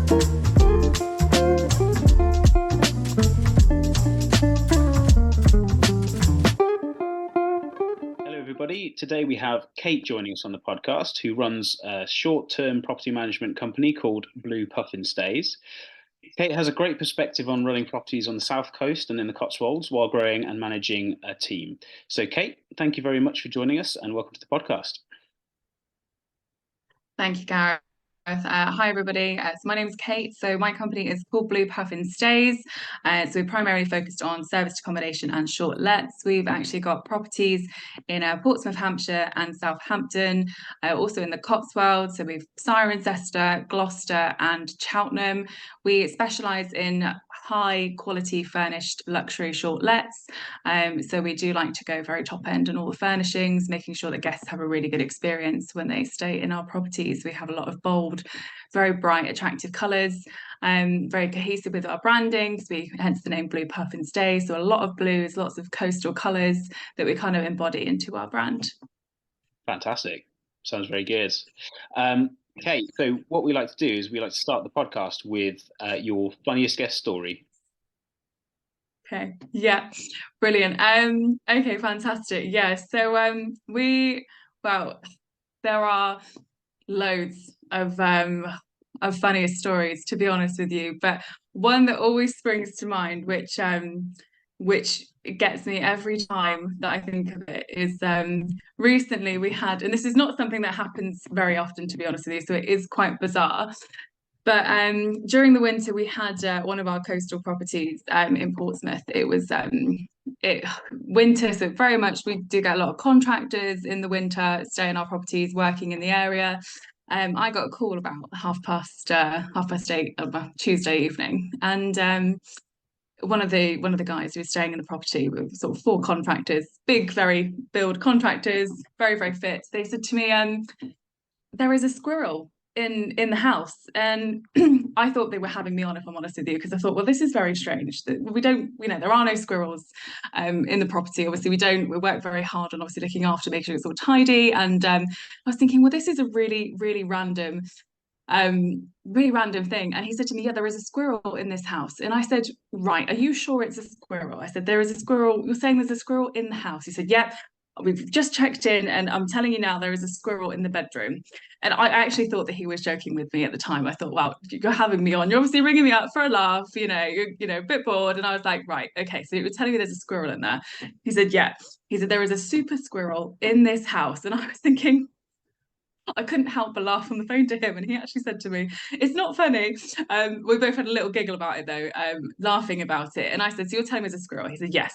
Everybody. Today we have Kate joining us on the podcast, who runs a short-term property management company called Blue Puffin Stays. Kate has a great perspective on running properties on the South Coast and in the Cotswolds while growing and managing a team. So Kate, thank you very much for joining us and welcome to the podcast. Thank you, Gareth. Hi, everybody. So my name is Kate. So my company is called Blue Puffin Stays. So we're primarily focused on serviced accommodation and short lets. We've actually got properties in Portsmouth, Hampshire and Southampton, also in the Cotswolds. So we've Cirencester, Gloucester and Cheltenham. We specialise in high quality furnished luxury short lets. So we do like to go very top end on all the furnishings, making sure that guests have a really good experience when they stay in our properties. We have a lot of bold, very bright, attractive colours, very cohesive with our branding, so hence the name Blue Puffin Stays. So a lot of blues, lots of coastal colours that we kind of embody into our brand. Fantastic. Sounds very good. Okay, so what we like to do is we like to start the podcast with your funniest guest story. Okay, yeah, brilliant. Okay, fantastic. Yeah, so there are loads of funniest stories, to be honest with you, but one that always springs to mind, which gets me every time that I think of it, is recently we had, and this is not something that happens very often, to be honest with you, so it is quite bizarre. But during the winter, we had one of our coastal properties in Portsmouth. It was winter, so very much we do get a lot of contractors in the winter stay in our properties, working in the area. I got a call about half past 8 on a Tuesday evening, and one of the guys who was staying in the property with sort of 4 contractors, big, very build contractors, very, very fit. They said to me, there is a squirrel in the house, and I thought they were having me on, if I'm honest with you, because I thought, well, this is very strange that we don't, there are no squirrels in the property. Obviously we work very hard on obviously looking after, making sure it's all tidy, and I was thinking, well, this is a really, really random thing. And he said to me, yeah, there is a squirrel in this house. And I said, right, are you sure it's a squirrel? I said, there is a squirrel. You're saying there's a squirrel in the house? He said, yeah, we've just checked in and I'm telling you now, there is a squirrel in the bedroom. And I actually thought that he was joking with me at the time. I thought, wow, you're having me on. You're obviously ringing me up for a laugh, you're a bit bored. And I was like, right, okay, so you were telling me there's a squirrel in there. He said, yeah. He said, there is a super squirrel in this house. And I was thinking, I couldn't help but laugh on the phone to him, and he actually said to me, it's not funny. We both had a little giggle about it though, laughing about it. And I said, so you're telling me it's a squirrel? He said, yes.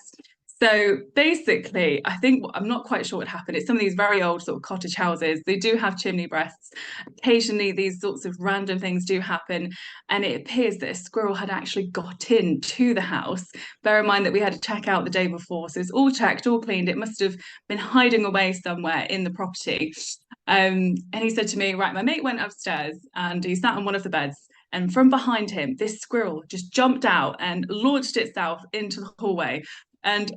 So basically, I think, I'm not quite sure what happened. It's some of these very old sort of cottage houses. They do have chimney breasts. Occasionally, these sorts of random things do happen. And it appears that a squirrel had actually got into the house. Bear in mind that we had to check out the day before. So it's all checked, all cleaned. It must have been hiding away somewhere in the property. And he said to me, right, my mate went upstairs and he sat on one of the beds. And from behind him, this squirrel just jumped out and launched itself into the hallway. And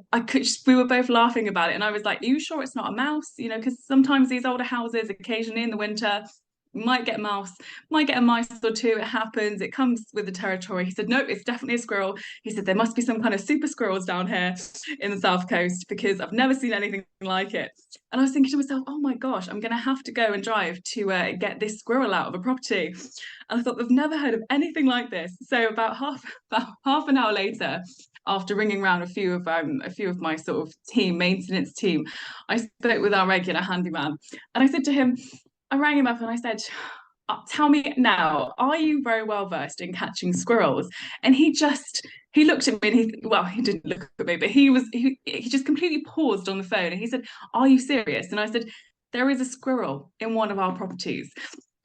we were both laughing about it. And I was like, are you sure it's not a mouse? Because sometimes these older houses, occasionally in the winter, might get a mouse, might get a mice or two. It happens. It comes with the territory. He said, no, it's definitely a squirrel. He said, there must be some kind of super squirrels down here in the South Coast because I've never seen anything like it. And I was thinking to myself, oh my gosh, I'm going to have to go and drive to get this squirrel out of a property. And I thought, I've never heard of anything like this. So about half an hour later, after ringing around a few of my sort of maintenance team, I spoke with our regular handyman, and I said to him, I rang him up and I said, tell me now, are you very well versed in catching squirrels? And he looked at me and he didn't look at me, but he just completely paused on the phone and he said, are you serious? And I said, there is a squirrel in one of our properties.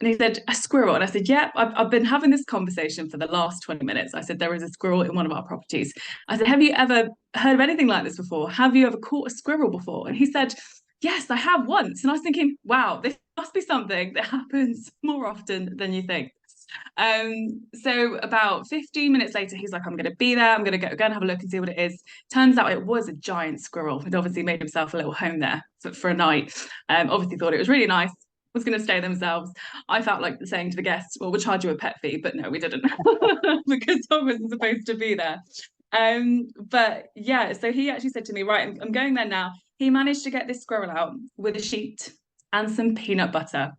And he said, a squirrel? And I said, yeah, I've been having this conversation for the last 20 minutes. I said, there is a squirrel in one of our properties. I said, have you ever heard of anything like this before? Have you ever caught a squirrel before? And he said, yes, I have once. And I was thinking, wow, this must be something that happens more often than you think. So about 15 minutes later, he's like, I'm going to be there. I'm going to go and have a look and see what it is. Turns out it was a giant squirrel. He'd obviously made himself a little home there for a night. Obviously thought it was really nice. was going to stay themselves. I felt like saying to the guests, well, we'll charge you a pet fee, but no, we didn't because I wasn't supposed to be there. But yeah, so he actually said to me, right, I'm going there now. He managed to get this squirrel out with a sheet and some peanut butter.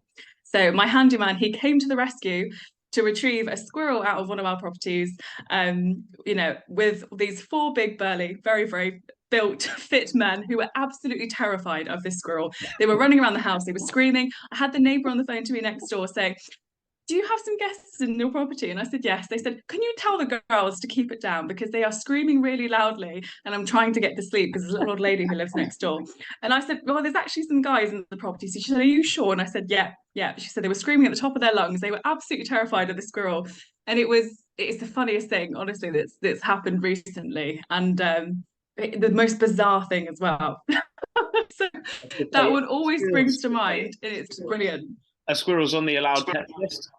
So my handyman, he came to the rescue to retrieve a squirrel out of one of our properties, with these four big burly, very, very built, fit men who were absolutely terrified of this squirrel. They were running around the house, they were screaming. I had the neighbour on the phone to me next door saying, do you have some guests in your property? And I said, yes. They said, can you tell the girls to keep it down because they are screaming really loudly and I'm trying to get to sleep because there's a little old lady who lives next door. And I said, well, there's actually some guys in the property. So she said, are you sure? And I said, yeah, yeah. She said they were screaming at the top of their lungs. They were absolutely terrified of the squirrel. And it's the funniest thing, honestly, that's happened recently. And the most bizarre thing as well. So that one always springs to mind and it's brilliant. Are squirrels on the allowed pet list?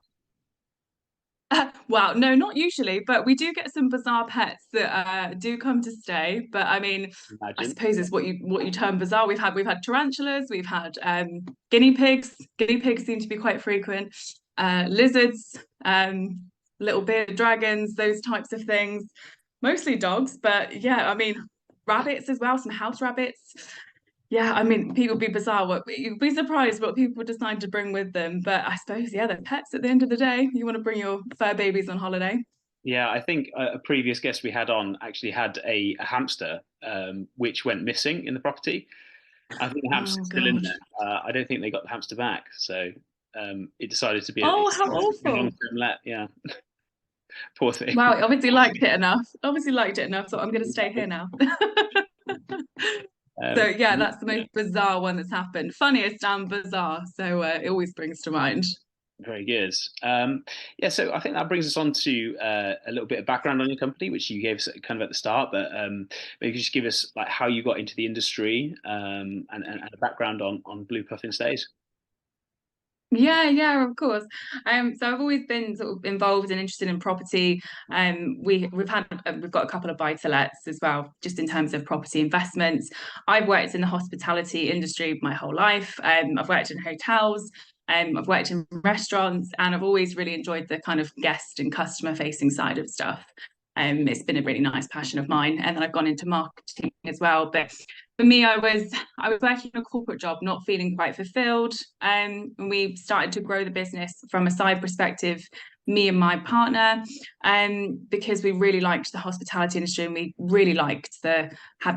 Wow, no, not usually, but we do get some bizarre pets that do come to stay. But I mean, I Imagine. suppose it's what you term bizarre. We've had tarantulas, we've had guinea pigs. Guinea pigs seem to be quite frequent. Lizards, little bearded dragons, those types of things. Mostly dogs, but yeah, I mean, rabbits as well, some house rabbits. Yeah, I mean, people be bizarre. You'd be surprised what people decide to bring with them. But I suppose, yeah, they're pets at the end of the day. You want to bring your fur babies on holiday. Yeah, I think a previous guest we had on actually had a hamster which went missing in the property. I think the Oh hamster's still in gosh. there. I don't think they got the hamster back, so it decided to be Oh, how a awful. long-term let. Yeah, poor thing. Wow, obviously liked it enough. Obviously liked it enough, so I'm going to stay here now. So Um, yeah, that's the most bizarre one that's happened. Funniest and bizarre. So it always brings to mind. Very good. Yeah, so I think that brings us on to a little bit of background on your company, which you gave us kind of at the start, but maybe just give us like how you got into the industry and a background on Blue Puffin Stays. Yeah, yeah, of course. So I've always been sort of involved and interested in property. We've got a couple of buy-to-lets as well, just in terms of property investments. I've worked in the hospitality industry my whole life. I've worked in hotels. I've worked in restaurants, and I've always really enjoyed the kind of guest and customer facing side of stuff. It's been a really nice passion of mine, and then I've gone into marketing as well. But for me, I was working a corporate job, not feeling quite fulfilled. And we started to grow the business from a side perspective, me and my partner, because we really liked the hospitality industry and we really liked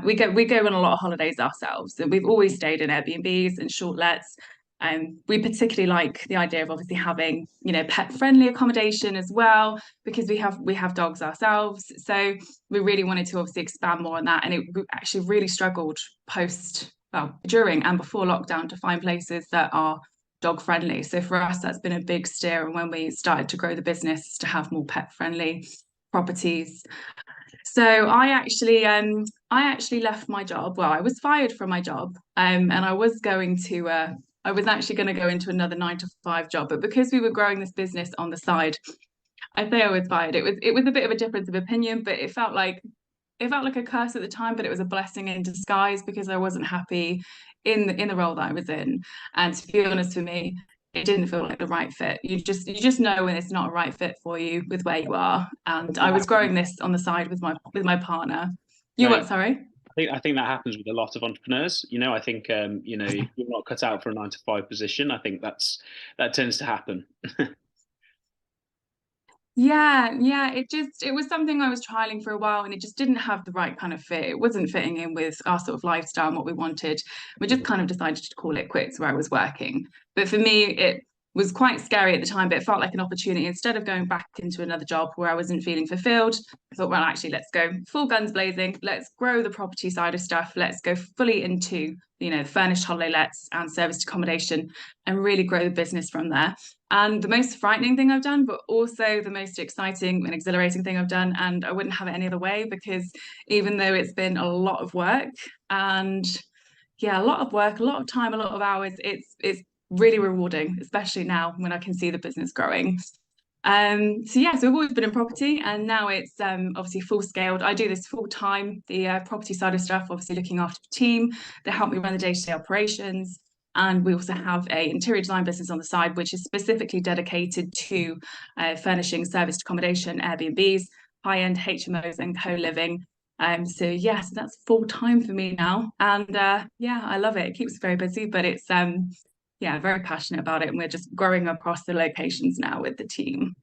we go on a lot of holidays ourselves. And we've always stayed in Airbnbs and short lets. We particularly like the idea of obviously having, pet friendly accommodation as well, because we have dogs ourselves. So we really wanted to obviously expand more on that. And we actually really struggled during and before lockdown to find places that are dog friendly. So for us, that's been a big steer. And when we started to grow the business to have more pet friendly properties. So I actually left my job. Well, I was fired from my job, and I was actually going to go into another 9 to 5 job, but because we were growing this business on the side, I say I was fired. It was a bit of a difference of opinion, but it felt like a curse at the time, but it was a blessing in disguise because I wasn't happy in the role that I was in. And to be honest with me, it didn't feel like the right fit. You just know when it's not a right fit for you with where you are. And I was growing this on the side with my partner. You No, what, sorry? I think that happens with a lot of entrepreneurs. I think if you're not cut out for a 9 to 5 position, I think that tends to happen. Yeah, yeah, it was something I was trialing for a while and it just didn't have the right kind of fit. It wasn't fitting in with our sort of lifestyle and what we wanted. We just kind of decided to call it quits where I was working. But for me, it was quite scary at the time, but it felt like an opportunity. Instead of going back into another job where I wasn't feeling fulfilled, I thought, well, actually, let's go full guns blazing. Let's grow the property side of stuff. Let's go fully into, furnished holiday lets and serviced accommodation and really grow the business from there. And the most frightening thing I've done, but also the most exciting and exhilarating thing I've done. And I wouldn't have it any other way because even though it's been a lot of work and yeah, a lot of work, a lot of time, a lot of hours, it's really rewarding, especially now when I can see the business growing. So yeah, so I've always been in property and now it's obviously full scaled. I do this full time, the property side of stuff, obviously looking after the team. They help me run the day-to-day operations. And we also have a interior design business on the side, which is specifically dedicated to furnishing serviced accommodation, Airbnbs, high-end HMOs and co-living. So yes, that's full time for me now. And yeah, I love it. It keeps me very busy, but it's yeah, very passionate about it. And we're just growing across the locations now with the team.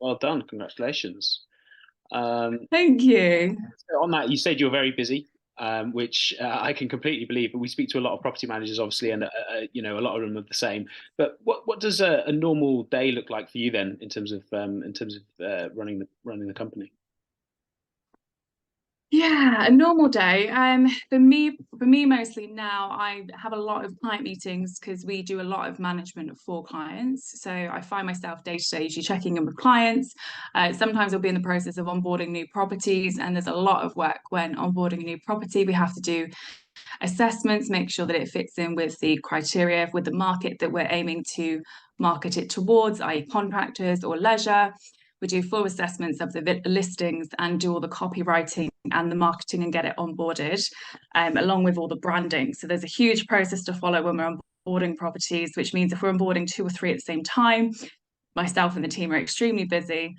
Well done, congratulations. Thank you. On that, you said you're very busy, which I can completely believe. But we speak to a lot of property managers, obviously, and you know, a lot of them are the same. But what does a normal day look like for you then, in terms of running the company? Yeah, a normal day. For me mostly now, I have a lot of client meetings because we do a lot of management for clients. So I find myself day to day usually checking in with clients. Sometimes we'll be in the process of onboarding new properties, and there's a lot of work when onboarding a new property. We have to do assessments, make sure that it fits in with the criteria, with the market that we're aiming to market it towards, i.e., contractors or leisure. We do full assessments of the listings and do all the copywriting and the marketing and get it onboarded, along with all the branding. So there's a huge process to follow when we're onboarding properties, which means if we're onboarding 2 or 3 at the same time, myself and the team are extremely busy.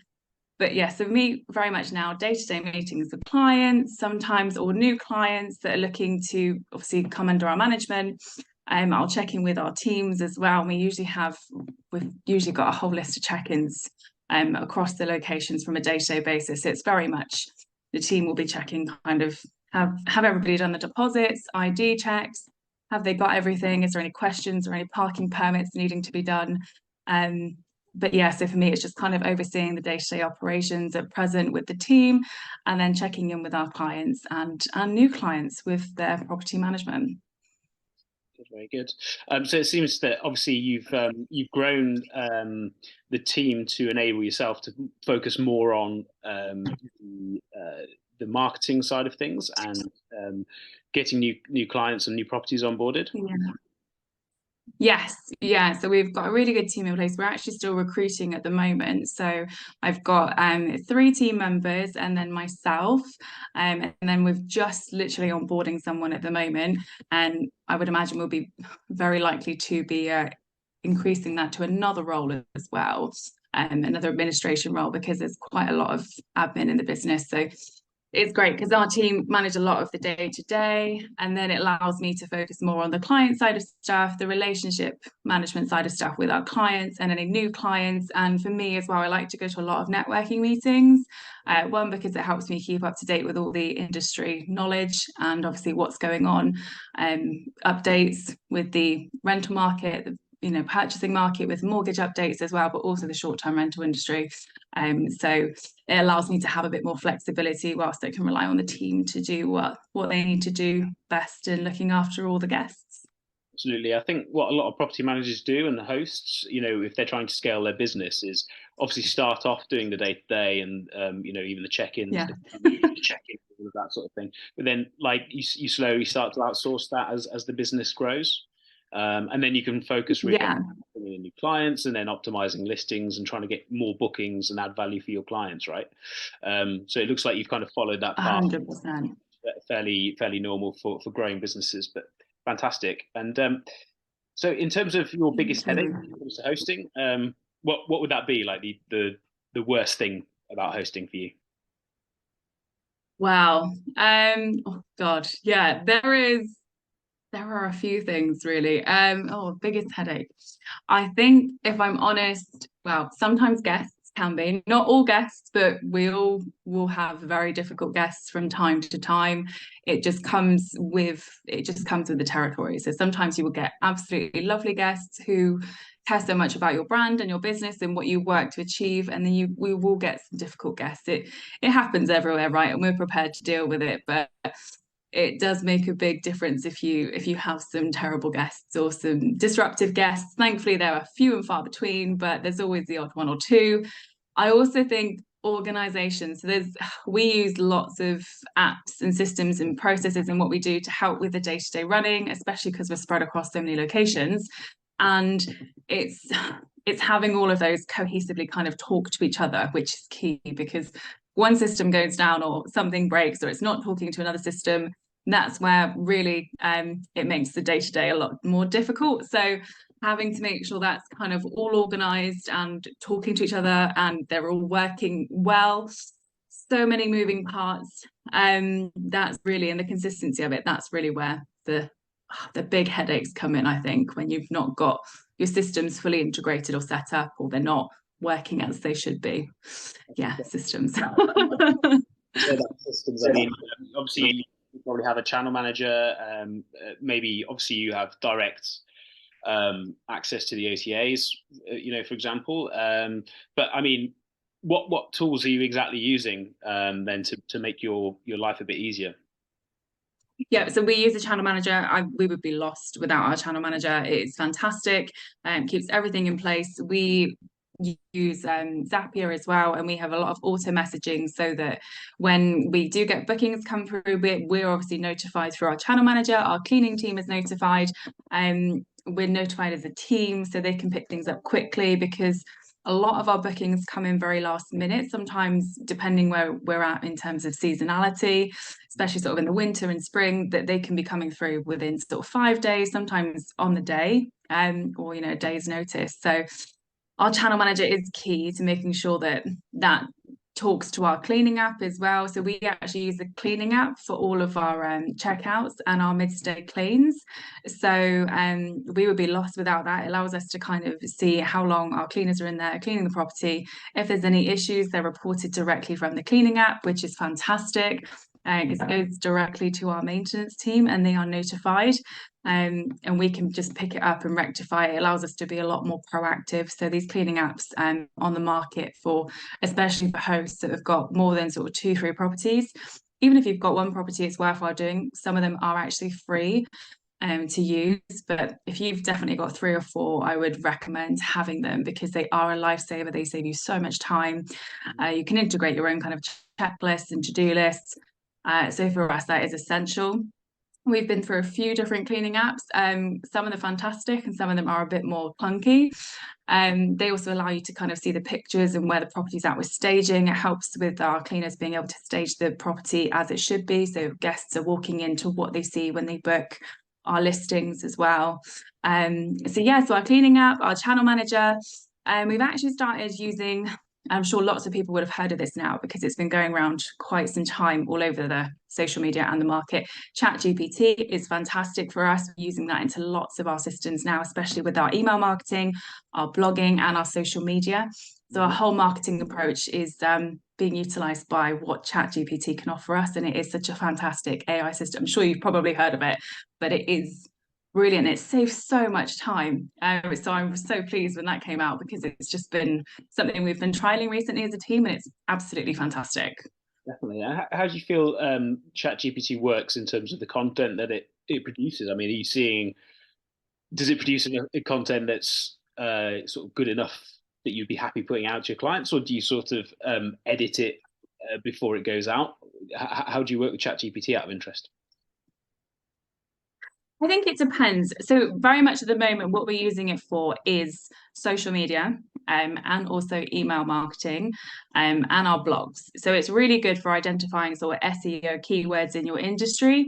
But yeah, so me very much now day-to-day meetings with clients, sometimes or new clients that are looking to obviously come under our management. I'll check in with our teams as well. We've usually got a whole list of check-ins across the locations from a day-to-day basis. So it's very much the team will be checking kind of have everybody done the deposits, ID checks, have they got everything? Is there any questions or any parking permits needing to be done? But yeah, so for me, it's just kind of overseeing the day-to-day operations at present with the team, and then checking in with our clients and new clients with their property management. Very good. So it seems that obviously you've grown the team to enable yourself to focus more on the marketing side of things and getting new clients and new properties onboarded. Yeah. Yes, yeah. So we've got a really good team in place. We're actually still recruiting at the moment. So I've got 3 team members and then myself. And then we've just literally onboarding someone at the moment. And I would imagine we'll be very likely to be increasing that to another role as well, another administration role, because there's quite a lot of admin in the business. So it's great because our team manage a lot of the day to day, and then it allows me to focus more on the client side of stuff, the relationship management side of stuff with our clients and any new clients. And for me as well, I like to go to a lot of networking meetings. One, because it helps me keep up to date with all the industry knowledge and obviously what's going on, updates with the rental market, purchasing market, with mortgage updates as well, but also the short-term rental industry. So it allows me to have a bit more flexibility whilst I can rely on the team to do what they need to do best in looking after all the guests. Absolutely. I think what a lot of property managers do and the hosts, if they're trying to scale their business, is obviously start off doing the day to day and even the check-ins, Yeah. all of that sort of thing. But then, like you slowly start to outsource that as the business grows. And then you can focus really on bringing in new clients and then optimizing listings and trying to get more bookings and add value for your clients, right? So it looks like you've kind of followed that path. 100%. Fairly normal for growing businesses, but fantastic. And so in terms of your biggest headache when it comes to hosting, what would that be, like the worst thing about hosting for you? Wow. Oh God. Yeah, there are a few things really. Biggest headache. I think if I'm honest, well, sometimes guests can be, not all guests, but we all will have very difficult guests from time to time. It just comes with the territory. So sometimes you will get absolutely lovely guests who care so much about your brand and your business and what you work to achieve, and then we will get some difficult guests. It happens everywhere, right? And we're prepared to deal with it, but it does make a big difference if you have some terrible guests or some disruptive guests. Thankfully, there are few and far between, but there's always the odd one or two. I also think organization. So we use lots of apps and systems and processes in what we do to help with the day-to-day running, especially because we're spread across so many locations. And it's having all of those cohesively kind of talk to each other, which is key, because one system goes down or something breaks or it's not talking to another system, that's where really it makes the day-to-day a lot more difficult. So having to make sure that's kind of all organized and talking to each other and they're all working well. So many moving parts. That's really, and the consistency of it, that's really where the big headaches come in, I think, when you've not got your systems fully integrated or set up, or they're not working as they should be. Yeah, systems. So that systems, I mean, obviously you probably have a channel manager. Maybe obviously you have direct access to the OTAs, for example. But I mean, what tools are you exactly using then to make your life a bit easier? Yeah, so we use a channel manager. We would be lost without our channel manager. It's fantastic and keeps everything in place. We use Zapier as well, and we have a lot of auto messaging so that when we do get bookings come through, we're obviously notified through our channel manager. Our cleaning team is notified. We're notified as a team so they can pick things up quickly, because a lot of our bookings come in very last minute, sometimes depending where we're at in terms of seasonality, especially sort of in the winter and spring, that they can be coming through within sort of 5 days, sometimes on the day, or a day's notice. So our channel manager is key to making sure that talks to our cleaning app as well. So we actually use the cleaning app for all of our checkouts and our mid-stay cleans. So we would be lost without that. It allows us to kind of see how long our cleaners are in there cleaning the property. If there's any issues, they're reported directly from the cleaning app, which is fantastic. It goes directly to our maintenance team and they are notified. And we can just pick it up and rectify it. It allows us to be a lot more proactive. So these cleaning apps on the market for, especially for hosts that have got more than sort of 2-3 properties, even if you've got one property, it's worthwhile doing. Some of them are actually free to use, but if you've definitely got 3 or 4, I would recommend having them because they are a lifesaver. They save you so much time. You can integrate your own kind of checklists and to-do lists. So for us, that is essential. We've been through a few different cleaning apps. Some of them are fantastic and some of them are a bit more clunky. They also allow you to kind of see the pictures and where the property's at with staging. It helps with our cleaners being able to stage the property as it should be. So guests are walking into what they see when they book our listings as well. So our cleaning app, our channel manager, we've actually started using, I'm sure lots of people would have heard of this now because it's been going around quite some time all over the social media and the market. ChatGPT is fantastic for us. We're using that into lots of our systems now, especially with our email marketing, our blogging, and our social media. So our whole marketing approach is being utilized by what ChatGPT can offer us. And it is such a fantastic AI system. I'm sure you've probably heard of it, but it is brilliant. It saves so much time. So I'm so pleased when that came out because it's just been something we've been trialing recently as a team and it's absolutely fantastic. Definitely. How do you feel ChatGPT works in terms of the content that it produces? I mean, are you seeing, does it produce a content that's sort of good enough that you'd be happy putting out to your clients, or do you sort of edit it before it goes out? How do you work with ChatGPT out of interest? I think it depends. So very much at the moment, what we're using it for is social media and also email marketing and our blogs. So it's really good for identifying sort of SEO keywords in your industry.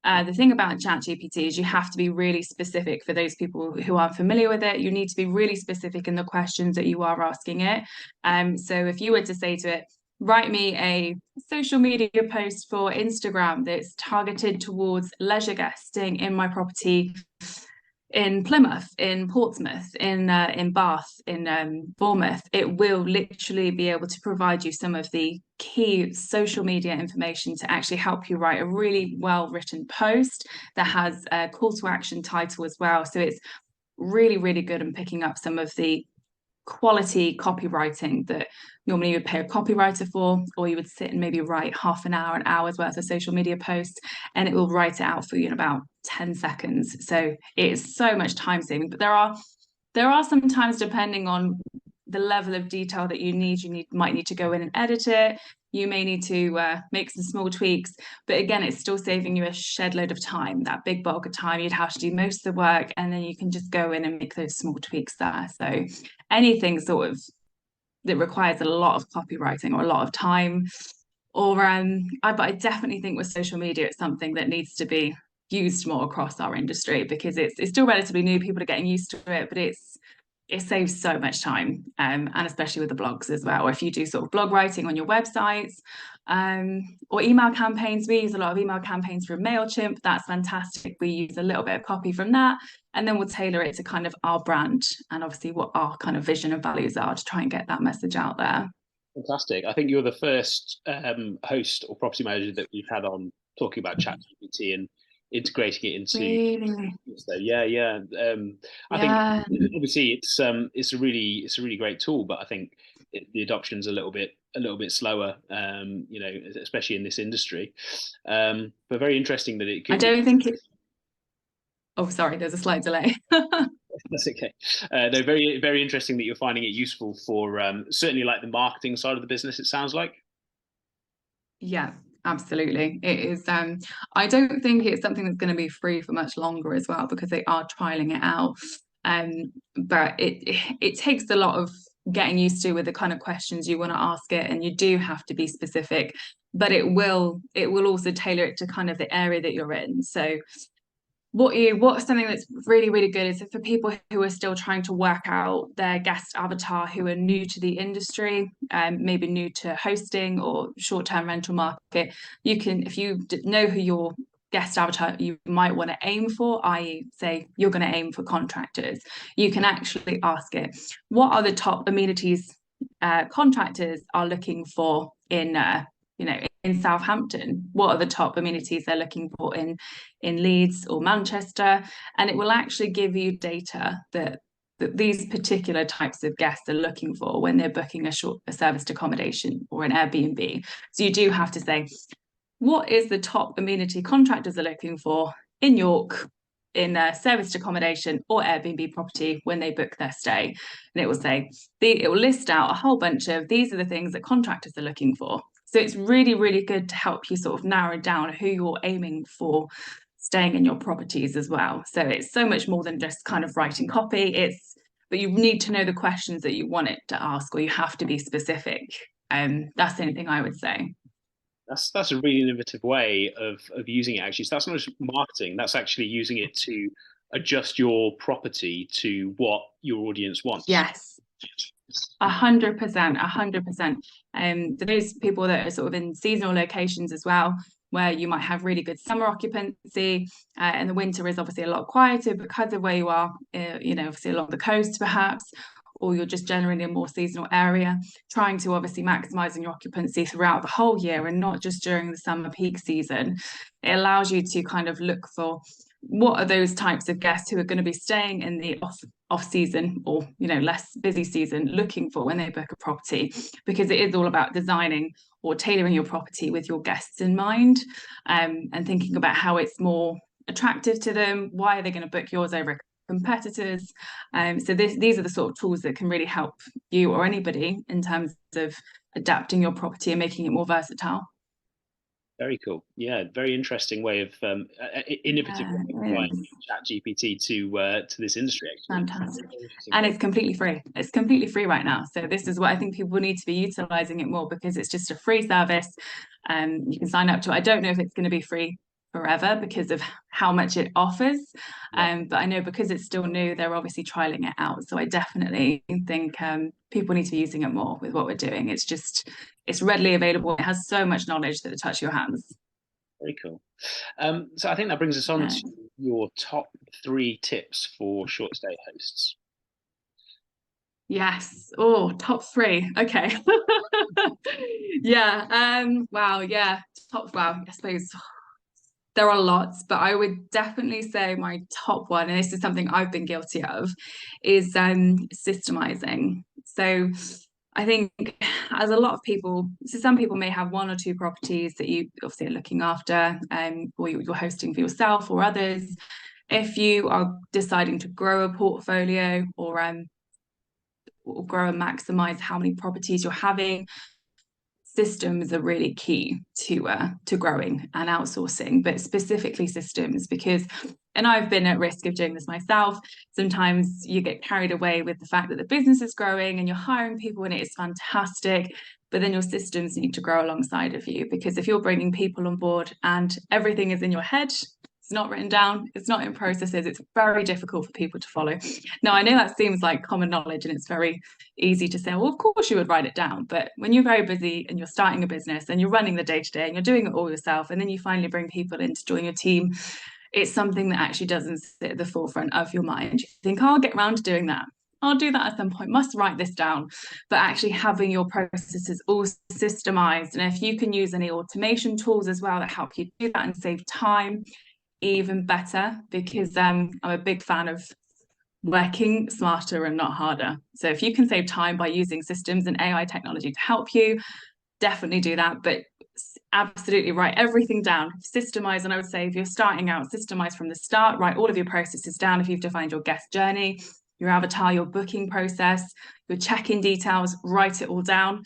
The thing about ChatGPT is you have to be really specific for those people who aren't familiar with it. You need to be really specific in the questions that you are asking it. So if you were to say to it, write me a social media post for Instagram that's targeted towards leisure guesting in my property in Plymouth, in Portsmouth, in Bath, in Bournemouth, it will literally be able to provide you some of the key social media information to actually help you write a really well-written post that has a call to action title as well. So it's really, really good in picking up some of the quality copywriting that normally you would pay a copywriter for, or you would sit and maybe write half an hour, an hour's worth of social media posts, and it will write it out for you in about 10 seconds. So it's so much time saving. But there are some times, depending on the level of detail that you might need to go in and edit it. You may need to make some small tweaks, but again, it's still saving you a shed load of time. That big bulk of time, you'd have to do most of the work, and then you can just go in and make those small tweaks there. So anything sort of that requires a lot of copywriting or a lot of time, But I definitely think with social media, it's something that needs to be used more across our industry because it's still relatively new. People are getting used to it, but it saves so much time, and especially with the blogs as well. Or if you do sort of blog writing on your websites, or email campaigns, we use a lot of email campaigns from MailChimp. That's fantastic. We use a little bit of copy from that, and then we'll tailor it to kind of our brand and obviously what our kind of vision and values are to try and get that message out there. Fantastic. I think you're the first host or property manager that we've had on talking about ChatGPT and integrating it into. Really? So yeah. I think Yeah. obviously it's a really great tool, but I think the adoption's a little bit slower. Especially in this industry. But very interesting that it I could. don't think it. Oh, sorry, there's a slight delay. That's okay. No, very interesting that you're finding it useful for certainly like the marketing side of the business. It sounds like. Yeah, absolutely. It is. I don't think it's something that's going to be free for much longer as well because they are trialing it out. But it takes a lot of getting used to with the kind of questions you want to ask it, and you do have to be specific. But it will also tailor it to kind of the area that you're in. So what's something that's really really good is for people who are still trying to work out their guest avatar, who are new to the industry, maybe new to hosting or short-term rental market. You can, if you know who your guest avatar you might want to aim for, i.e. say you're going to aim for contractors, you can actually ask it, what are the top amenities contractors are looking for in Southampton? What are the top amenities they're looking for in Leeds or Manchester? And it will actually give you data that these particular types of guests are looking for when they're booking a serviced accommodation or an Airbnb. So you do have to say, what is the top amenity contractors are looking for in York, in their serviced accommodation or Airbnb property when they book their stay? And it will say, it will list out a whole bunch of these are the things that contractors are looking for. So it's really, really good to help you sort of narrow down who you're aiming for staying in your properties as well. So it's so much more than just kind of writing copy. But you need to know the questions that you want it to ask, or you have to be specific. That's the only thing I would say. That's a really innovative way of using it actually. So that's not just marketing, that's actually using it to adjust your property to what your audience wants. Yes. 100%, 100%. For those people that are sort of in seasonal locations as well, where you might have really good summer occupancy, and the winter is obviously a lot quieter because of where you are, obviously along the coast perhaps, or you're just generally a more seasonal area, trying to obviously maximising your occupancy throughout the whole year and not just during the summer peak season. It allows you to kind of look for what are those types of guests who are going to be staying in the off season or less busy season looking for when they book a property, because it is all about designing or tailoring your property with your guests in mind, and thinking about how it's more attractive to them. Why are they going to book yours over competitors? So these are the sort of tools that can really help you or anybody in terms of adapting your property and making it more versatile. Very cool. Yeah, very interesting way of innovative way of applying ChatGPT to this industry. Actually, Fantastic. And it's completely free. It's completely free right now. So this is what I think people need to be utilizing it more, because it's just a free service. You can sign up to it. I don't know if it's going to be free forever because of how much it offers. But I know because it's still new, they're obviously trialing it out. So I definitely think people need to be using it more with what we're doing. It's readily available. It has so much knowledge that it touches your hands. Very cool. So I think that brings us on to your top 3 tips for short stay hosts. Yes. Oh, top 3. Okay. Yeah. Wow. Yeah. Wow. I suppose there are lots, but I would definitely say my top one, and this is something I've been guilty of, is systemizing. So I think as a lot of people, so some people may have 1 or 2 properties that you obviously are looking after, or you're hosting for yourself or others. If you are deciding to grow a portfolio or grow and maximize how many properties you're having, systems are really key to growing and outsourcing, but specifically systems, because, and I've been at risk of doing this myself, sometimes you get carried away with the fact that the business is growing and you're hiring people and it is fantastic, but then your systems need to grow alongside of you, because if you're bringing people on board and everything is in your head, it's not written down, it's not in processes, it's very difficult for people to follow. Now, I know that seems like common knowledge and it's very easy to say, well, of course you would write it down. But when you're very busy and you're starting a business and you're running the day-to-day and you're doing it all yourself, and then you finally bring people in to join your team, it's something that actually doesn't sit at the forefront of your mind. You think, oh, I'll get around to doing that. I'll do that at some point, must write this down. But actually having your processes all systemized, and if you can use any automation tools as well that help you do that and save time, even better, because I'm a big fan of working smarter and not harder. So if you can save time by using systems and AI technology to help you, definitely do that. But absolutely write everything down, systemize. And I would say if you're starting out, systemize from the start, write all of your processes down. If you've defined your guest journey, your avatar, your booking process, your check-in details, write it all down,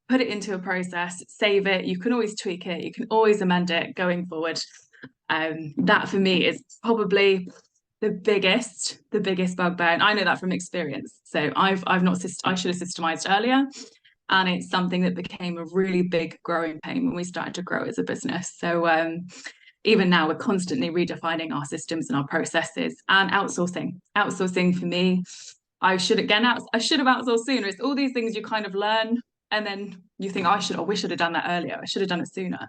put it into a process, save it. You can always tweak it, you can always amend it going forward. That for me is probably the biggest bugbear, and I know that from experience. So I should have systemized earlier, and it's something that became a really big growing pain when we started to grow as a business. So even now we're constantly redefining our systems and our processes, and outsourcing for me, I should have outsourced sooner. It's all these things you kind of learn and then you think, I wish I'd have done that earlier, I should have done it sooner.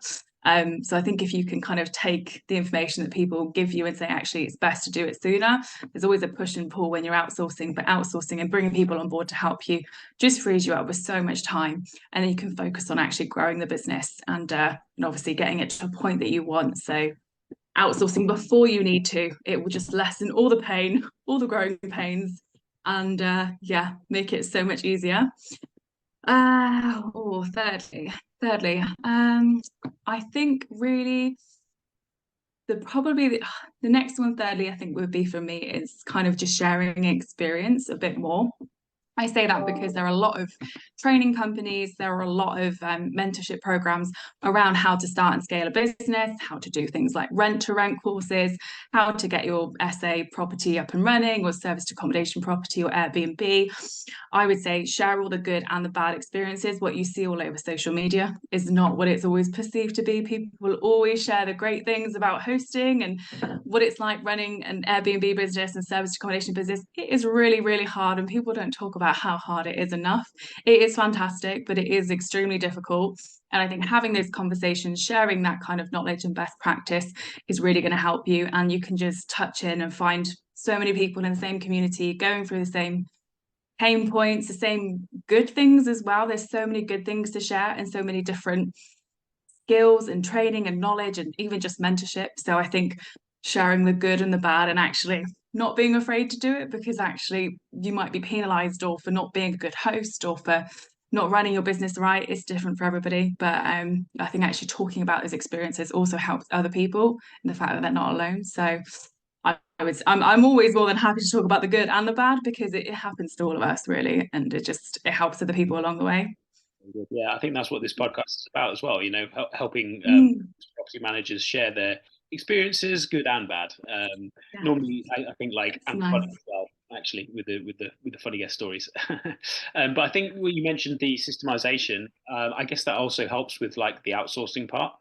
So I think if you can kind of take the information that people give you and say, actually, it's best to do it sooner, there's always a push and pull when you're outsourcing, but outsourcing and bringing people on board to help you just frees you up with so much time. And then you can focus on actually growing the business and obviously getting it to a point that you want. So outsourcing before you need to, it will just lessen all the pain, all the growing pains, and make it so much easier. Thirdly, I think really the next one, thirdly, I think would be for me is kind of just sharing experience a bit more. I say that because there are a lot of training companies, there are a lot of mentorship programs around how to start and scale a business, how to do things like rent-to-rent courses, how to get your SA property up and running, or serviced accommodation property or Airbnb. I would say share all the good and the bad experiences. What you see all over social media is not what it's always perceived to be. People will always share the great things about hosting and what it's like running an Airbnb business and serviced accommodation business. It is really, really hard, and people don't talk about how hard it is enough. It is fantastic, but it is extremely difficult. And I think having those conversations, sharing that kind of knowledge and best practice is really going to help you. And you can just touch in and find so many people in the same community going through the same pain points, the same good things as well. There's so many good things to share and so many different skills and training and knowledge and even just mentorship. So I think sharing the good and the bad, and actually not being afraid to do it, because actually you might be penalized or for not being a good host or for not running your business right. It's different for everybody, but I think actually talking about those experiences also helps other people and the fact that they're not alone. So I'm always more than happy to talk about the good and the bad, because it happens to all of us really, and it helps other people along the way. Yeah, I think that's what this podcast is about as well. Helping property managers share their experiences, good and bad. Yeah, Normally, I think and nice. funny as well, actually, with the funny guest stories. But I think when you mentioned the systemization, I guess that also helps with the outsourcing part.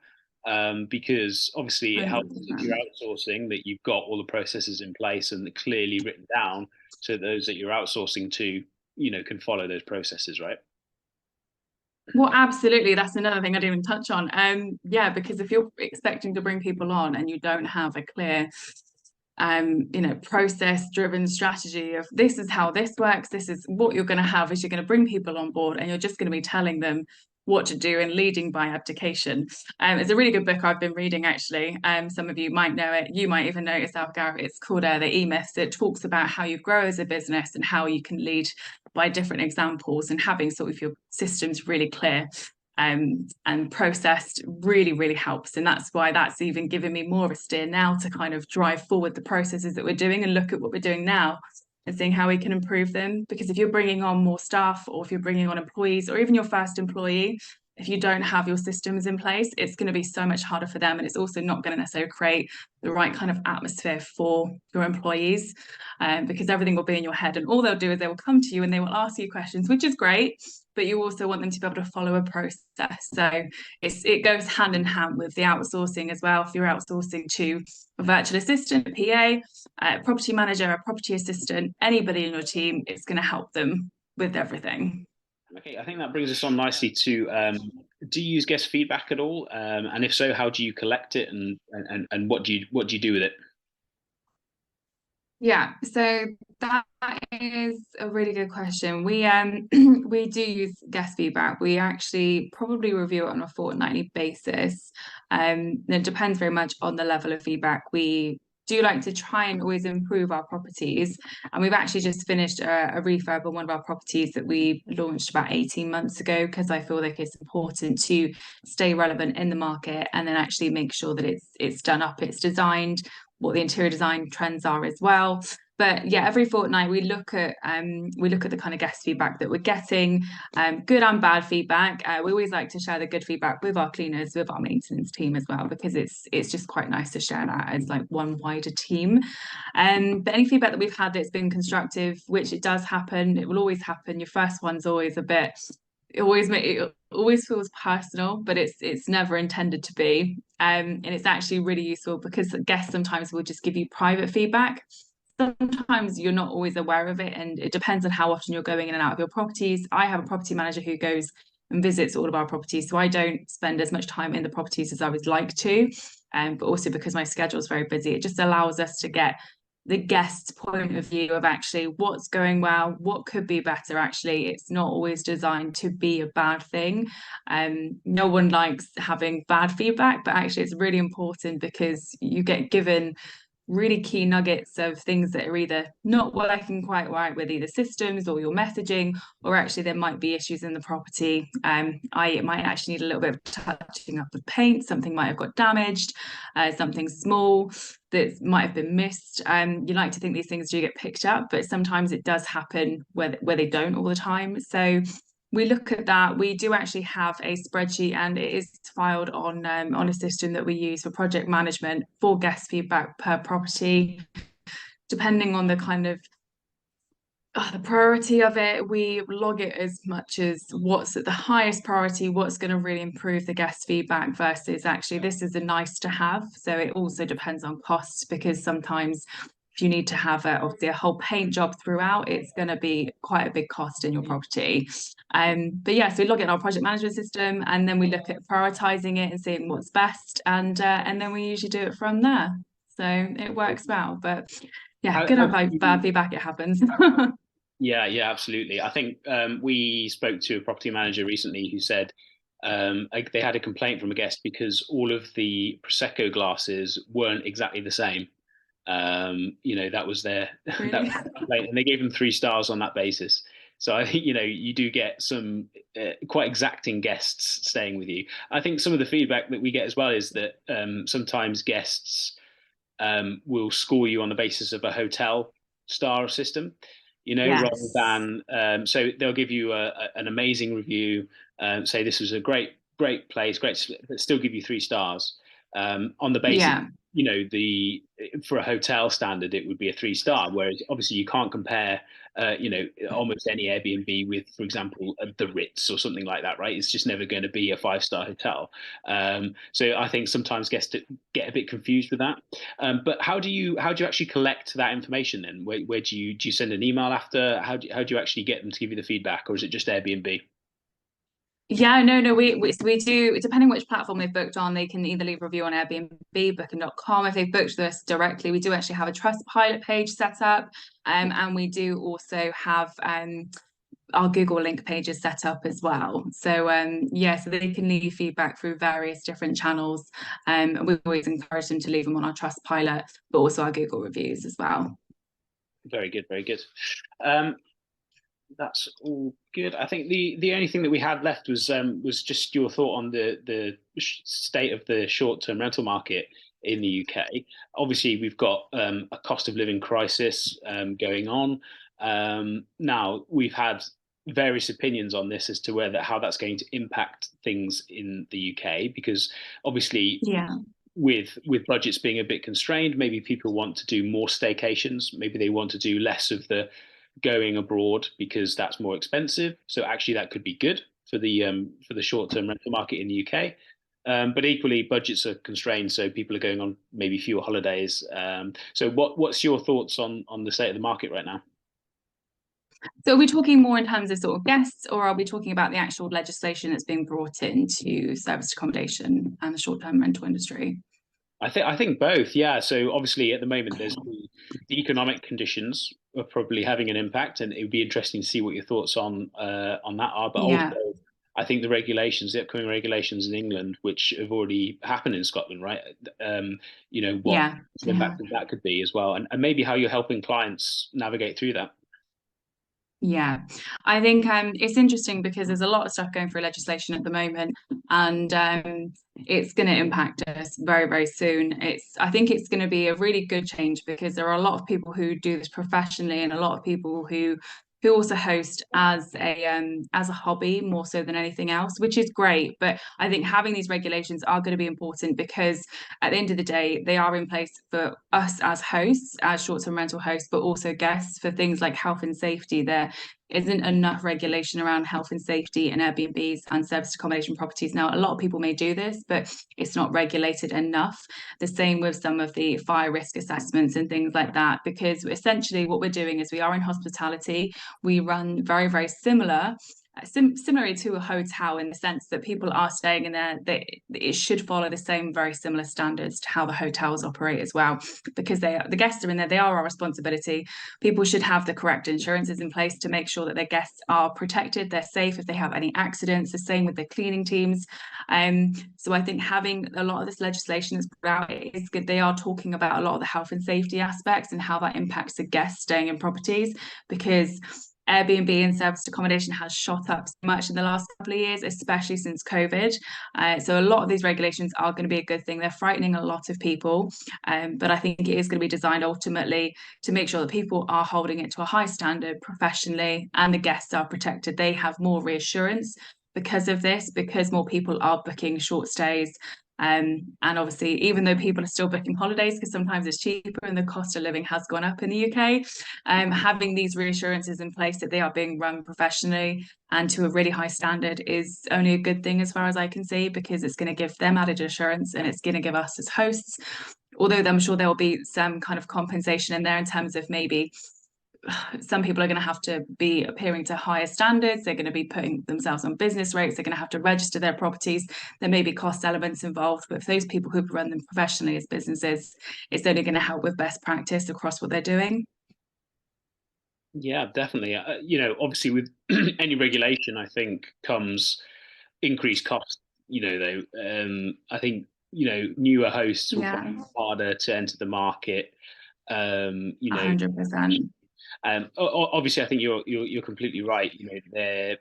Because obviously it helps if you're 100%. outsourcing that you've got all the processes in place and clearly written down, so those that you're outsourcing to, can follow those processes, right? Well, absolutely. That's another thing I didn't even touch on. Because if you're expecting to bring people on and you don't have a clear, process-driven strategy of this is how this works, this is what you're going to have, is you're going to bring people on board and you're just going to be telling them what to do and leading by abdication. It's a really good book I've been reading, actually. Some of you might know it. You might even know it yourself, Gareth. It's called The E-Myths. It talks about how you grow as a business and how you can lead by different examples, and having sort of your systems really clear and processed really, really helps. And that's why that's even given me more of a steer now to kind of drive forward the processes that we're doing and look at what we're doing now and seeing how we can improve them. Because if you're bringing on more staff, or if you're bringing on employees, or even your first employee, if you don't have your systems in place, it's going to be so much harder for them. And it's also not going to necessarily create the right kind of atmosphere for your employees, because everything will be in your head. And all they'll do is they will come to you and they will ask you questions, which is great. but you also want them to be able to follow a process. So it goes hand in hand with the outsourcing as well. If you're outsourcing to a virtual assistant, a PA, a property manager, a property assistant, anybody in your team, it's going to help them with everything. Okay, I think that brings us on nicely to do you use guest feedback at all? And if so, how do you collect it, and what do you do with it? Yeah, so that is a really good question. We we do use guest feedback. We actually probably review it on a fortnightly basis. It depends very much on the level of feedback. We do like to try and always improve our properties. And we've actually just finished a refurb on one of our properties that we launched about 18 months ago, because I feel like it's important to stay relevant in the market and then actually make sure that it's done up, it's designed, what the interior design trends are as well. But yeah, every fortnight we look at the kind of guest feedback that we're getting, good and bad feedback. We always like to share the good feedback with our cleaners, with our maintenance team as well, because it's just quite nice to share that as like one wider team. But any feedback that we've had that's been constructive, which it does happen, it will always happen. Your first one's always a bit, it always feels personal, but it's never intended to be. And it's actually really useful because guests sometimes will just give you private feedback. Sometimes you're not always aware of it, and it depends on how often you're going in and out of your properties. I have a property manager who goes and visits all of our properties, so I don't spend as much time in the properties as I would like to. But also because my schedule is very busy, it just allows us to get the guest's point of view of actually what's going well, what could be better. Actually, it's not always designed to be a bad thing. No one likes having bad feedback, but actually it's really important because you get given really key nuggets of things that are either not working quite right with either systems or your messaging, or actually there might be issues in the property. It might actually need a little bit of touching up of paint, something might have got damaged, something small that might have been missed. You like to think these things do get picked up, but sometimes it does happen where they don't all the time. So we look at that. We do actually have a spreadsheet, and it is filed on a system that we use for project management for guest feedback per property. Depending on the kind of the priority of it, we log it as much as what's at the highest priority, what's going to really improve the guest feedback versus actually this is a nice to have. So it also depends on costs, because sometimes if you need to have obviously a whole paint job throughout, it's going to be quite a big cost in your property. But yeah, so we log it in our project management system, and then we look at prioritizing it and seeing what's best, and then we usually do it from there. So it works well. But yeah, good How or do bad you, feedback, it happens. yeah, yeah, absolutely. I think we spoke to a property manager recently who said they had a complaint from a guest because all of the prosecco glasses weren't exactly the same. That was their that Really? was their complaint, and they gave them 3 stars on that basis. So I think you do get some quite exacting guests staying with you. I think some of the feedback that we get as well is that sometimes guests will score you on the basis of a hotel star system, rather Yes. than so they'll give you an amazing review, say this was a great place, but still give you 3 stars on the basis, Yeah. the for a hotel standard it would be a 3 star, whereas obviously you can't compare almost any Airbnb with, for example, the Ritz or something like that, right? It's just never going to be a 5 star hotel. So I think sometimes guests get a bit confused with that. But how do you actually collect that information then? Where do you send an email after? How do you actually get them to give you the feedback, or is it just Airbnb? Yeah, no, so we do, depending which platform they've booked on, they can either leave a review on Airbnb, booking.com. If they've booked with us directly, we do actually have a Trustpilot page set up. And we do also have our Google link pages set up as well. So yeah, so they can leave feedback through various different channels. And we always encourage them to leave them on our Trustpilot, but also our Google reviews as well. Very good, very good. Um, that's all good. I think the only thing that we had left was just your thought on the state of the short-term rental market in the UK. Obviously, we've got a cost of living crisis going on. Now we've had various opinions on this as to whether how that's going to impact things in the UK, because obviously Yeah. with budgets being a bit constrained, maybe people want to do more staycations. Maybe they want to do less of the going abroad because that's more expensive. So actually, that could be good for the short-term rental market in the UK. But equally, budgets are constrained, so people are going on maybe fewer holidays. So what's your thoughts on the state of the market right now? So are we talking more in terms of sort of guests, or are we talking about the actual legislation that's being brought into serviced accommodation and the short-term rental industry? I think both, yeah. So obviously at the moment there's the economic conditions are probably having an impact, and it would be interesting to see what your thoughts on that are. But also, Yeah, I think the upcoming regulations in England, which have already happened in Scotland, right? What yeah, the yeah. impact of that could be as well, and maybe how you're helping clients navigate through that. Yeah, I think it's interesting because there's a lot of stuff going through legislation at the moment, and it's going to impact us very, very soon. I think it's going to be a really good change because there are a lot of people who do this professionally, and a lot of people who also host as a hobby more so than anything else, which is great. But I think having these regulations are going to be important because at the end of the day, they are in place for us as hosts, as short-term rental hosts, but also guests for things like health and safety. There isn't enough regulation around health and safety in Airbnbs and serviced accommodation properties. Now, a lot of people may do this, but it's not regulated enough. The same with some of the fire risk assessments and things like that, because essentially what we're doing is we are in hospitality. We run very, very similarly to a hotel in the sense that people are staying in there, that it should follow the same very similar standards to how the hotels operate as well, because the guests are in there, they are our responsibility. People should have the correct insurances in place to make sure that their guests are protected, they're safe if they have any accidents. The same with the cleaning teams. So I think having a lot of this legislation that's brought out is good. They are talking about a lot of the health and safety aspects and how that impacts the guests staying in properties, because Airbnb and serviced accommodation has shot up so much in the last couple of years, especially since COVID. So a lot of these regulations are going to be a good thing. They're frightening a lot of people, but I think it is going to be designed ultimately to make sure that people are holding it to a high standard professionally and the guests are protected. They have more reassurance because of this, because more people are booking short stays. And obviously, even though people are still booking holidays because sometimes it's cheaper and the cost of living has gone up in the UK, having these reassurances in place that they are being run professionally and to a really high standard is only a good thing as far as I can see, because it's going to give them added assurance and it's going to give us as hosts, although I'm sure there will be some kind of compensation in there in terms of maybe some people are going to have to be appearing to higher standards. They're going to be putting themselves on business rates. They're going to have to register their properties. There may be cost elements involved, but for those people who run them professionally as businesses, it's only going to help with best practice across what they're doing. Yeah, definitely. Obviously with any regulation, I think comes increased cost. I think newer hosts will find Yeah, it harder to enter the market. Um, you know, 100%. Obviously, I think you're completely right. There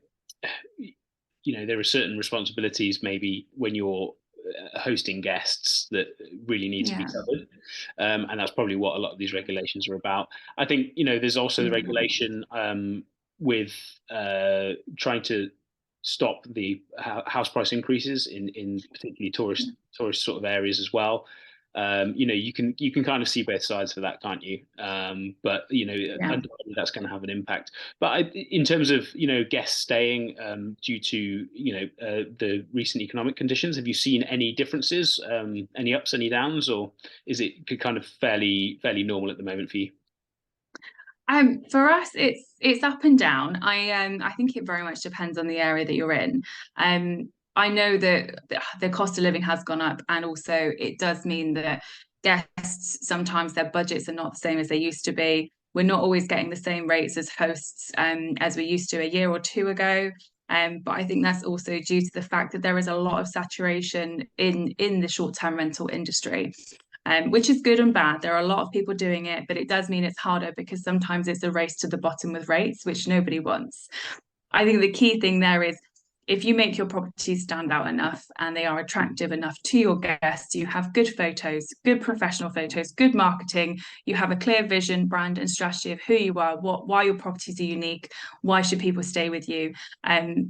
are certain responsibilities maybe when you're hosting guests that really need to be Yeah. covered, and that's probably what a lot of these regulations are about. I think there's also the Mhm. regulation with trying to stop the house price increases in particularly tourist sort of areas as well. You can kind of see both sides for that, can't you? But Yeah. undoubtedly that's going to have an impact. But in terms of guests staying due to the recent economic conditions, have you seen any differences, any ups, any downs, or is it kind of fairly normal at the moment for you? For us, it's up and down. I think it very much depends on the area that you're in. I know that the cost of living has gone up, and also it does mean that guests sometimes their budgets are not the same as they used to be. We're not always getting the same rates as hosts as we used to a year or two ago. But I think that's also due to the fact that there is a lot of saturation in the short-term rental industry, which is good and bad. There are a lot of people doing it, but it does mean it's harder because sometimes it's a race to the bottom with rates, which nobody wants. I think the key thing there is if you make your properties stand out enough and they are attractive enough to your guests, you have good photos, good professional photos, good marketing, you have a clear vision, brand, and strategy of who you are, why your properties are unique, why should people stay with you,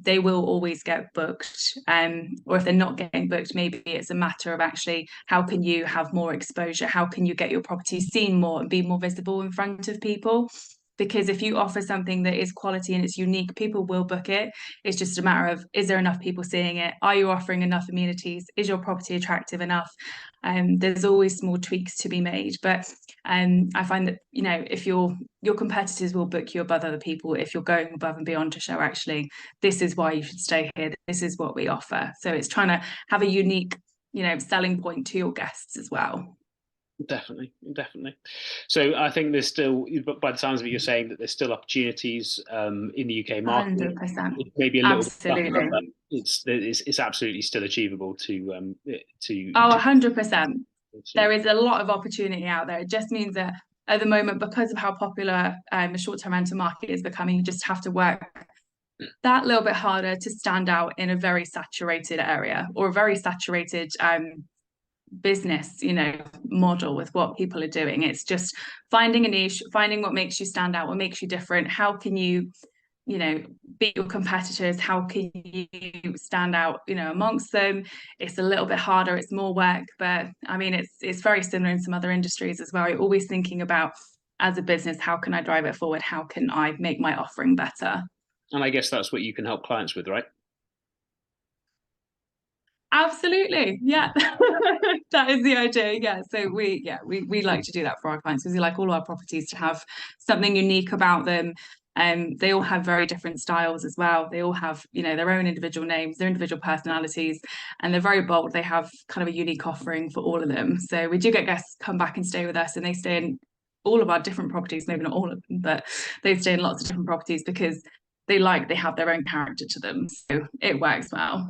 they will always get booked. Or if they're not getting booked, maybe it's a matter of actually how can you have more exposure, how can you get your property seen more and be more visible in front of people. because if you offer something that is quality and it's unique, people will book it. It's just a matter of, is there enough people seeing it? Are you offering enough amenities? Is your property attractive enough? There's always small tweaks to be made, but I find that, you know, if your competitors will book you above other people if you're going above and beyond to show, actually, this is why you should stay here, this is what we offer. So it's trying to have a unique, you know, selling point to your guests as well. Definitely. So I think there's still, by the sounds of it, you're saying that there's still opportunities in the UK market. 100%. It's maybe a little Absolutely. bit tougher, but it's absolutely still achievable to. Oh, 100%. There is a lot of opportunity out there. It just means that at the moment, because of how popular the short-term rental market is becoming, you just have to work that little bit harder to stand out in a very saturated area or a very saturated business, you know, model with what people are doing. It's just finding a niche, finding what makes you stand out, what makes you different. How can you, you know, beat your competitors? How can you stand out, you know, amongst them? It's a little bit harder, it's more work, but I mean, it's very similar in some other industries as well. You're always thinking about, as a business, how can I drive it forward? How can I make my offering better? And I guess that's what you can help clients with, right? Absolutely. Yeah. That is the idea. Yeah. So we like to do that for our clients, because we like all our properties to have something unique about them. They all have very different styles as well. They all have, you know, their own individual names, their individual personalities, and they're very bold. They have kind of a unique offering for all of them. So we do get guests come back and stay with us, and they stay in all of our different properties, maybe not all of them, but they stay in lots of different properties because they have their own character to them. So it works well.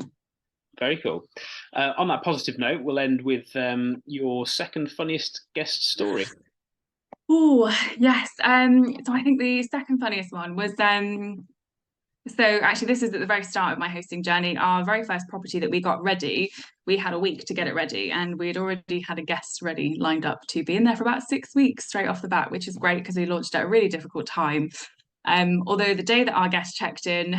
Very cool. On that positive note, we'll end with your second funniest guest story. Oh, yes. So I think the second funniest one was so actually this is at the very start of my hosting journey. Our very first property that we got ready, we had a week to get it ready, and we'd already had a guest ready lined up to be in there for about 6 weeks straight off the bat, which is great because we launched at a really difficult time. Although the day that our guest checked in,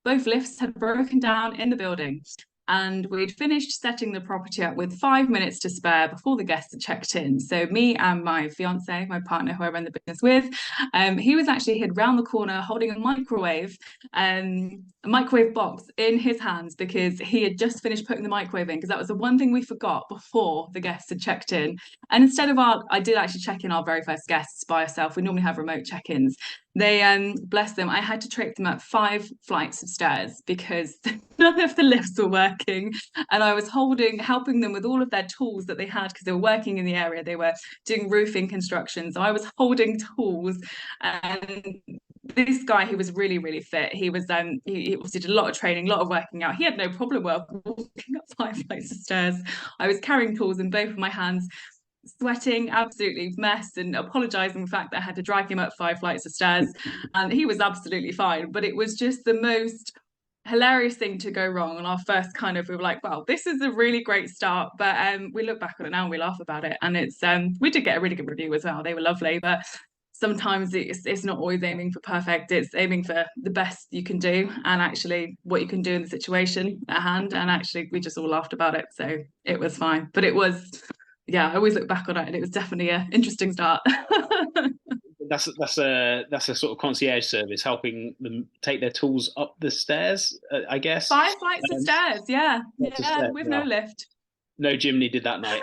both lifts had broken down in the building, and we'd finished setting the property up with 5 minutes to spare before the guests had checked in. So me and my fiance, my partner who I run the business with, he was actually hid round the corner holding a microwave box in his hands, because he had just finished putting the microwave in, because that was the one thing we forgot before the guests had checked in. And instead of I did actually check in our very first guests by ourselves. We normally have remote check-ins. They bless them, I had to trek them up 5 flights of stairs because none of the lifts were working, and I was helping them with all of their tools that they had, because they were working in the area, they were doing roofing construction, so I was holding tools. And this guy, he was really, really fit. He obviously did a lot of training, a lot of working out. He had no problem walking up 5 flights of stairs. I was carrying tools in both of my hands, sweating, absolutely messed, and apologizing the fact that I had to drag him up 5 flights of stairs, and he was absolutely fine. But it was just the most hilarious thing to go wrong on our first we were like, wow, this is a really great start. But we look back on it now and we laugh about it, and it's we did get a really good review as well. They were lovely, but sometimes it's not always aiming for perfect. It's aiming for the best you can do, and actually what you can do in the situation at hand. And actually we just all laughed about it, so it was fine. But it was, yeah, I always look back on it, and it was definitely an interesting start. That's a sort of concierge service, helping them take their tools up the stairs, I guess. 5 flights of stairs, yeah, with no lift. No chimney did that night.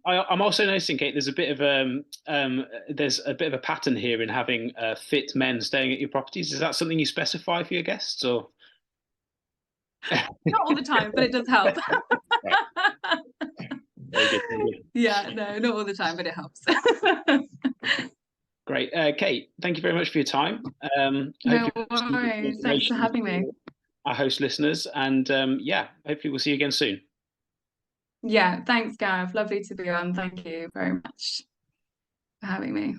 I'm also noticing, Kate, there's a bit of a pattern here in having fit men staying at your properties. Is that something you specify for your guests, or? Not all the time, but it does help. Very good, very good. Yeah, no, not all the time, but it helps. Great. Kate, thank you very much for your time. No worries. Thanks for having me. Our host listeners, and hopefully we'll see you again soon. Yeah, thanks, Gav. Lovely to be on. Thank you very much for having me.